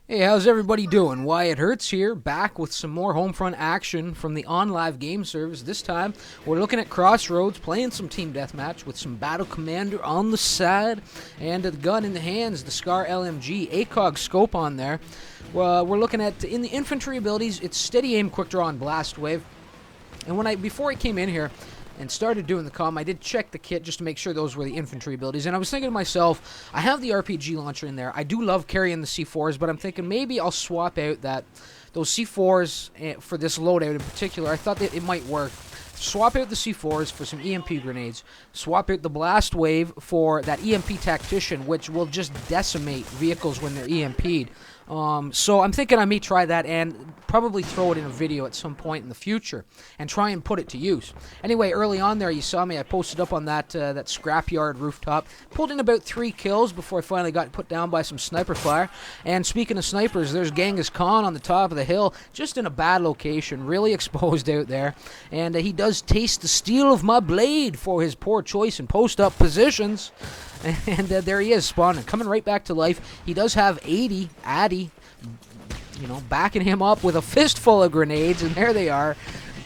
Hey, how's everybody doing? Wyatt Hertz here, back with some more Homefront action from the OnLive game service. This time, we're looking at Crossroads, playing some team deathmatch with some Battle Commander on the side, and the gun in the hands, the scar-lmg, ACOG scope on there. We're looking at, in the infantry abilities, it's steady aim, quick draw, and blast wave. And before I came in here and started doing the comm, I did check the kit just to make sure those were the infantry abilities. And I was thinking to myself, I have the RPG launcher in there. I do love carrying the C4s, but I'm thinking maybe I'll swap out those C4s for this loadout in particular. I thought that it might work. Swap out the C4s for some EMP grenades. Swap out the blast wave for that EMP tactician, which will just decimate vehicles when they're EMP'd. So I'm thinking I may try that and probably throw it in a video at some point in the future and try and put it to use. Anyway, early on there, you saw me. I posted up on that scrapyard rooftop. Pulled in about 3 kills before I finally got put down by some sniper fire. And speaking of snipers, there's Genghis Khan on the top of the hill, just in a bad location, really exposed out there. And he does taste the steel of my blade for his poor choice in post-up positions. And there he is, spawning, coming right back to life. He does have Addy, backing him up with a fistful of grenades, and there they are.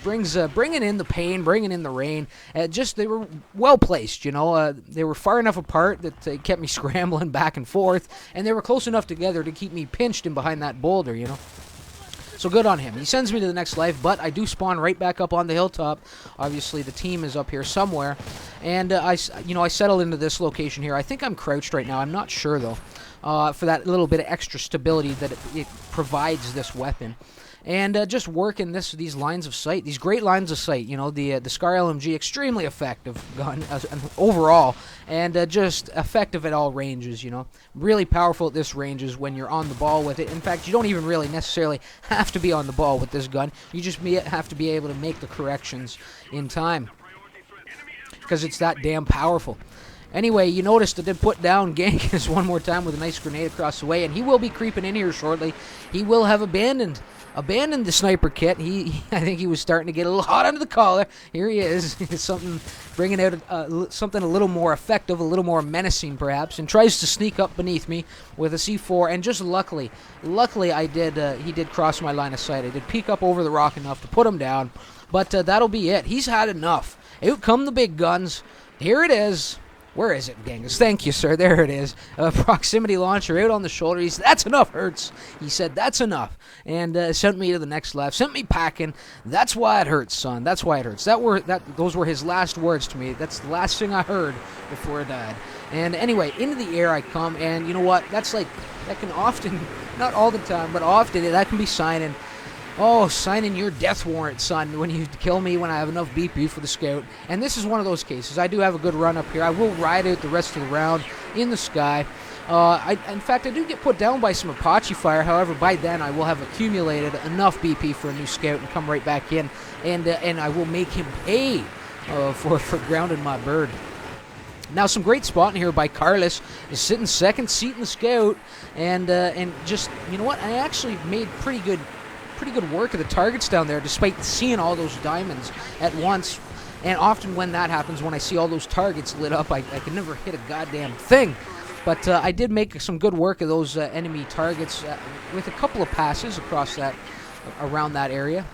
Bringing in the pain, bringing in the rain. They were well placed, they were far enough apart that they kept me scrambling back and forth, and they were close enough together to keep me pinched in behind that boulder, So good on him. He sends me to the next life, but I do spawn right back up on the hilltop. Obviously, the team is up here somewhere. And I settle into this location here. I think I'm crouched right now. I'm not sure, though, for that little bit of extra stability that it provides this weapon. And just working these lines of sight, these great lines of sight. The scar-lmg, extremely effective gun overall, and just effective at all ranges. Really powerful at this ranges when you're on the ball with it. In fact, you don't even really necessarily have to be on the ball with this gun. You just have to be able to make the corrections in time, because it's that damn powerful. Anyway, you noticed I did put down Genghis one more time with a nice grenade across the way, and he will be creeping in here shortly. He will have abandoned the sniper kit. I think he was starting to get a little hot under the collar. Here he is, bringing out something a little more effective, a little more menacing perhaps, and tries to sneak up beneath me with a C4. And just luckily, he did cross my line of sight. I did peek up over the rock enough to put him down, but that'll be it. He's had enough. Out come the big guns. Here it is. Where is it, Genghis? Thank you, sir. There it is. Proximity launcher out on the shoulder. That's enough, Hertz. He said, that's enough. And sent me to the next left. Sent me packing. That's why it hurts, son. That's why it hurts. Those were his last words to me. That's the last thing I heard before I died. And anyway, into the air I come. And you know what? That can often, not all the time, but often, that can be signing your death warrant, son, when you kill me when I have enough BP for the scout. And this is one of those cases. I do have a good run up here. I will ride out the rest of the round in the sky. In fact, I do get put down by some Apache fire. However, by then I will have accumulated enough BP for a new scout and come right back in. And I will make him pay for grounding my bird. Now, some great spotting here by Carlos. Is sitting second seat in the scout. And just, you know what? I actually made pretty good work of the targets down there, despite seeing all those diamonds at once. And often when that happens, when I see all those targets lit up, I can never hit a goddamn thing. But I did make some good work of those enemy targets with a couple of passes around that area.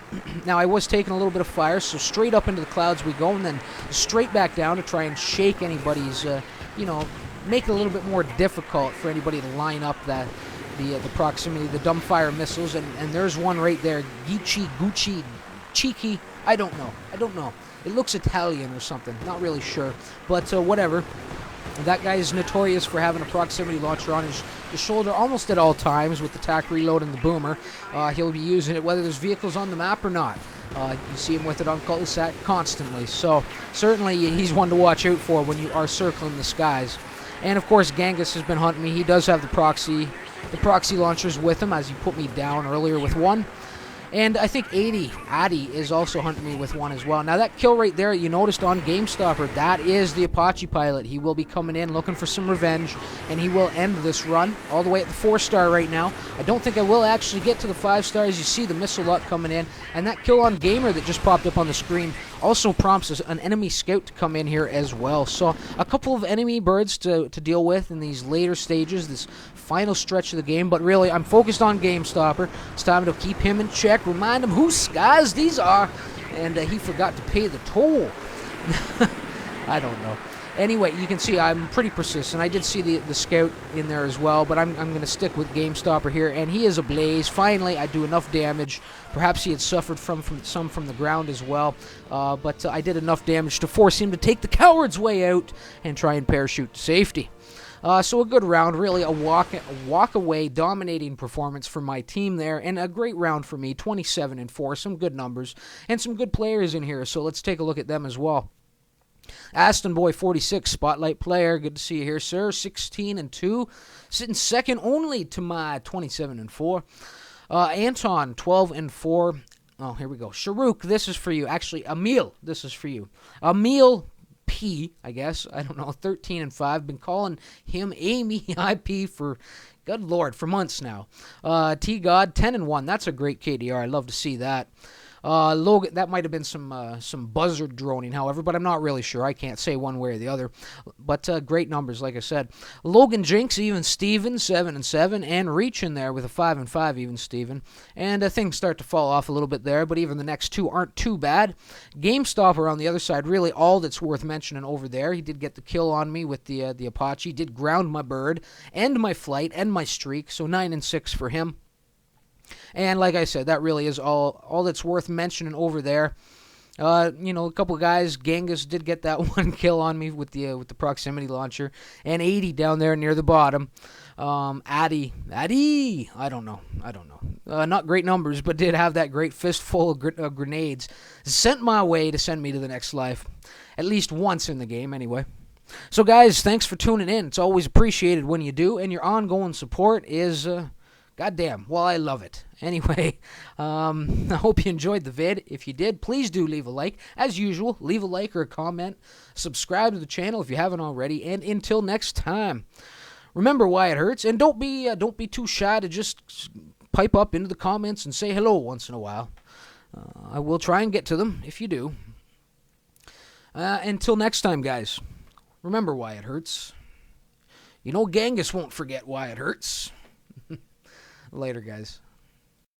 Now, I was taking a little bit of fire, so straight up into the clouds we go, and then straight back down to try and shake anybody's, make it a little bit more difficult for anybody to line up the proximity, the dumbfire missiles, and there's one right there, Gucci, Cheeky, I don't know. It looks Italian or something, not really sure, but whatever. That guy is notorious for having a proximity launcher on his shoulder almost at all times with the tac reload and the boomer. He'll be using it whether there's vehicles on the map or not. You see him with it on cul-de-sac constantly, so certainly he's one to watch out for when you are circling the skies. And of course, Genghis has been hunting me. He does have the proxy launchers with him, as he put me down earlier with one. And I think Addy is also hunting me with one as well. Now that kill right there, you noticed on GameStopper, that is the Apache pilot. He will be coming in looking for some revenge, and he will end this run all the way at the 4-star right now. I don't think I will actually get to the 5 stars. You see the missile lock coming in, and that kill on Gamer that just popped up on the screen also prompts an enemy scout to come in here as well. So a couple of enemy birds to deal with in these later stages, this final stretch of the game. But really, I'm focused on GameStopper. It's time to keep him in check, remind him whose skies these are, and he forgot to pay the toll. I don't know. Anyway, you can see I'm pretty persistent. I did see the scout in there as well, but I'm going to stick with GameStopper here, and he is ablaze. Finally, I do enough damage. Perhaps he had suffered from some from the ground as well, but I did enough damage to force him to take the coward's way out and try and parachute to safety. So a good round, really a walk away dominating performance for my team there, and a great round for me, 27-4, some good numbers, and some good players in here, so let's take a look at them as well. Aston Boy 46, spotlight player, good to see you here, sir. 16-2, sitting second only to my 27-4. Anton 12-4. Oh, here we go. Sharuk, this is for you. Actually, Emil, this is for you. Emil P, I guess. I don't know. 13-5. Been calling him Amy IP for, good lord, for months now. T God 10-1. That's a great KDR. I love to see that. Logan, that might have been some buzzard droning, however, but I'm not really sure. I can't say one way or the other. But great numbers, like I said. Logan Jinx, even Steven, 7-7, and Reach in there with a 5-5, even Steven. And things start to fall off a little bit there, but even the next two aren't too bad. GameStopper on the other side, really all that's worth mentioning over there. He did get the kill on me with the Apache, did ground my bird, end my flight, end my streak, so 9-6 for him. And like I said, that really is all that's worth mentioning over there. You know, a couple of guys. Genghis did get that one kill on me with the proximity launcher, and 80 down there near the bottom. Addy, I don't know. Not great numbers, but did have that great fistful of grenades sent my way to send me to the next life, at least once in the game, anyway. So, guys, thanks for tuning in. It's always appreciated when you do, and your ongoing support is. Goddamn, well, I love it. Anyway, I hope you enjoyed the vid. If you did, please do leave a like. As usual, leave a like or a comment. Subscribe to the channel if you haven't already. And until next time, remember why it hurts. And don't be too shy to just pipe up into the comments and say hello once in a while. I will try and get to them if you do. Until next time, guys, remember why it hurts. You know Genghis won't forget why it hurts. Later, guys.